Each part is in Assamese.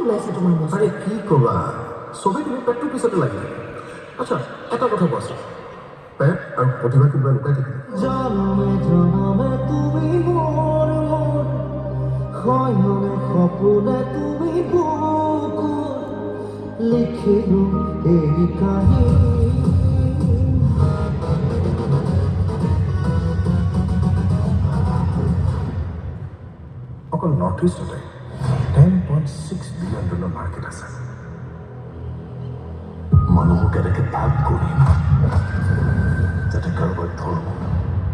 ওলাইছে তোমাৰ বস্তু আরে কি কবা সবে তুমি পেটটো পিছতে লাগিলে আচ্ছা এটা কথা কোৱাচোন পেট আৰু প্ৰতিভা কিবা লুকাই থাকিলে জনমে জনমে তুমি মোৰ খয়নে সপোনে তুমি বুকুৰ লিখিলো এই কাহিনী অকল নৰ্থ ইষ্টতে 10.6 বিলিয়ন ডলাৰ মাৰ্কেট আছে মানুহক কেনেকৈ ভাগ কৰিম যাতে কাৰোবাৰ ধৰ্ম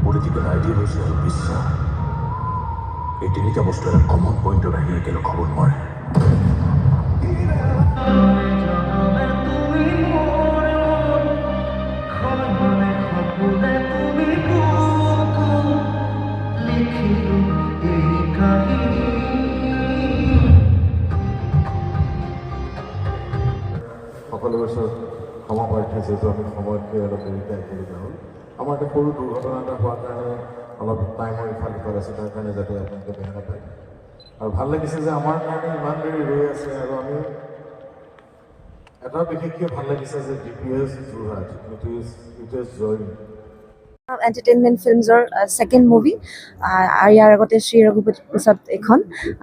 পলিটিকেল আইডিয়লজি আৰু বিশ্বাস এই তিনিটা বস্তু এটা কমন পইণ্টত আহি একেলগ হ'ব নোৱাৰে সকলো বছৰ ক্ষমা প্ৰাৰ্থী যিহেতু আমি সময়তকৈ অলপ দেৰিকৈ আহিবলগীয়া হ'ল আমাৰ এটা সৰু দুৰ্ঘটনা এটা হোৱাৰ কাৰণে অলপ টাইমৰ ইফাল সিফাল আছে তাৰ কাৰণে যাতে আপোনালোকে বেয়া নাপায় আৰু ভাল লাগিছে যে আমাৰ কাৰণে ইমান দেৰি ৰৈ আছে আৰু আমি এটা বিশেষকৈ ভাল লাগিছে যে DPS Jorhat it is joying entertainment ফিল্মছৰ ছেকেণ্ড মুভি আৰু ইয়াৰ আগতে শ্ৰী ৰঘুপতি প্ৰসাদ এখন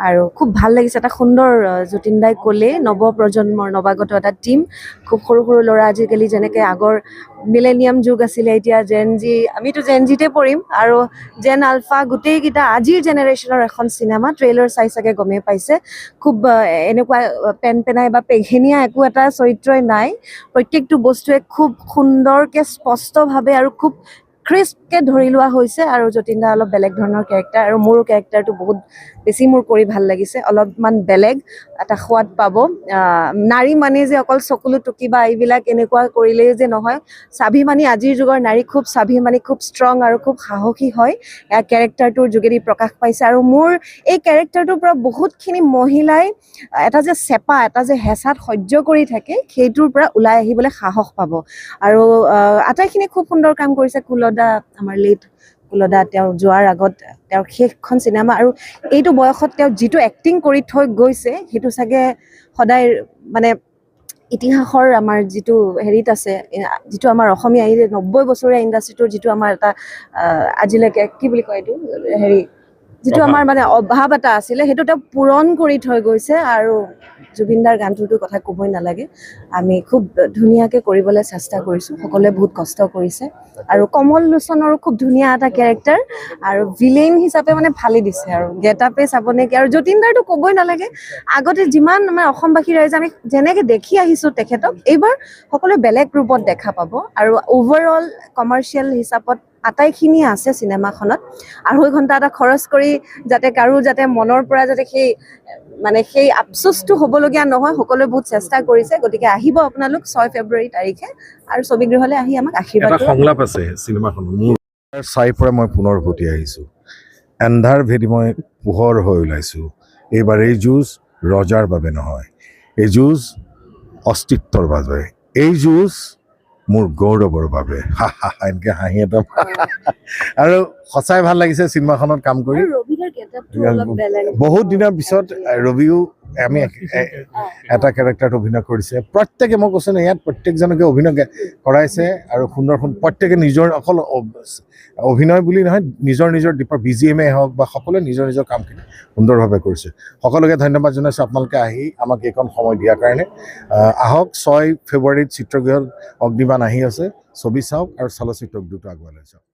আৰু খুব ভাল লাগিছে এটা সুন্দৰ যতীন দাই ক'লে নৱপ্ৰজন্মৰ নৱাগত এটা টীম খুব সৰু সৰু ল'ৰা আজিকালি যেনেকৈ আগৰ মিলেনিয়াম যুগ আছিলে এতিয়া জেন জি আমিতো জেন জিতে পৰিম আৰু জেন আলফা গোটেইকেইটা আজিৰ জেনেৰেশ্যনৰ এখন চিনেমা ট্ৰেইলাৰ চাই চাগে গমেই পাইছে খুব এনেকুৱা পেনপেনাই বা পেঘেনীয়া একো এটা চৰিত্ৰই নাই প্ৰত্যেকটো বস্তুৱে খুব সুন্দৰকৈ স্পষ্টভাৱে আৰু খুব ক্ৰিস্পকৈ ধৰি লোৱা হৈছে আৰু যতীন দা অলপ বেলেগ ধৰণৰ কেৰেক্টাৰ আৰু মোৰো কেৰেক্টাৰটো বহুত বেছি মোৰ কৰি ভাল লাগিছে অলপমান বেলেগ এটা সোৱাদ পাব নাৰী মানে যে অকল চকুলো টুকি বা এইবিলাক এনেকুৱা কৰিলেই যে নহয় স্বাভিমানী আজিৰ যুগৰ নাৰী খুব স্বাভিমানী খুব ষ্ট্ৰং আৰু খুব সাহসী হয় এয়া কেৰেক্টাৰটোৰ যোগেদি প্ৰকাশ পাইছে আৰু মোৰ এই কেৰেক্টাৰটোৰ পৰা বহুতখিনি মহিলাই এটা যে চেপা এটা যে হেঁচাত সহ্য কৰি থাকে সেইটোৰ পৰা ওলাই আহিবলৈ সাহস পাব আৰু আটাইখিনি খুব সুন্দৰ কাম কৰিছে কুলদা আমাৰ লেট কুলদা তেওঁ যোৱাৰ আগত তেওঁৰ শেষখন চিনেমা আৰু এইটো বয়সত তেওঁ যিটো এক্টিং কৰি থৈ গৈছে সেইটো চাগে সদায় মানে ইতিহাসৰ আমাৰ যিটো হেৰিত আছে যিটো আমাৰ অসমীয়া 90 বছৰীয়া ইণ্ডাষ্ট্ৰিটোৰ যিটো আমাৰ এটা আজিলৈকে কি বুলি কয় এইটো হেৰি যিটো আমাৰ মানে অভাৱ এটা আছিলে সেইটো তেওঁ পূৰণ কৰি থৈ গৈছে আৰু জুবিনদাৰ গানটোৰ কথা ক'বই নালাগে আমি খুব ধুনীয়াকৈ কৰিবলৈ চেষ্টা কৰিছোঁ সকলোৱে বহুত কষ্ট কৰিছে আৰু কমল লোচনৰো খুব ধুনীয়া এটা কেৰেক্টাৰ আৰু ভিলেইন হিচাপে মানে ফালি দিছে আৰু গেটআপে চাব নেকি আৰু যতীনদাৰটো ক'বই নালাগে আগতে যিমান আমাৰ অসমবাসী ৰাইজে আমি যেনেকৈ দেখি আহিছোঁ তেখেতক এইবাৰ সকলোৱে বেলেগ ৰূপত দেখা পাব আৰু অভাৰঅল কমাৰ্চিয়েল হিচাপত আটাইখিনি আছে চিনেমাখনত 2.5 ঘণ্টা এটা খৰচ কৰি যাতে কাৰো যাতে মনৰ পৰা যাতে সেই আফচোচটো হ'বলগীয়া নহয় সকলোৱে বহুত চেষ্টা কৰিছে গতিকে আহিব আপোনালোক 6 ফেব্ৰুৱাৰী তাৰিখে আৰু ছবিগৃহলৈ আহি আমাক আশীৰ্বাদ এটা সংলাপ আছে চিনেমাখনত মোৰ চাই পৰা মই পুনৰ উভতি আহিছোঁ এন্ধাৰ ভেদি মই পোহৰ হৈ ওলাইছোঁ এইবাৰ এই যুঁজ ৰজাৰ বাবে নহয় এই যুঁজ অস্তিত্বৰ বাবে এই যুঁজ মোৰ গৌৰৱৰ বাবে এনেকৈ হাঁহি এটা আৰু সঁচাই ভাল লাগিছে চিনেমাখনত কাম কৰি বহুত দিনৰ পিছত ৰবিও আমি এটা কেৰেক্টাৰত অভিনয় কৰিছে প্ৰত্যেকে মই কৈছোঁ ইয়াত প্ৰত্যেকজনকে অভিনয় কৰাইছে আৰু সুন্দৰ প্ৰত্যেকে নিজৰ অকল অভিনয় বুলি নহয় নিজৰ দীপৰ BGMএ হওক বা সকলোৱে নিজৰ কামখিনি সুন্দৰভাৱে কৰিছে সকলোকে ধন্যবাদ জনাইছোঁ আপোনালোকে আহি আমাক এইকণ সময় দিয়াৰ কাৰণে আহক 6 ফেব্ৰুৱাৰীত চিত্ৰগৃহত অগ্নিবাণ আহি আছে ছবি চাওক আৰু চলচ্চিত্ৰ উদ্যোগটো আগুৱাই লৈ যাওক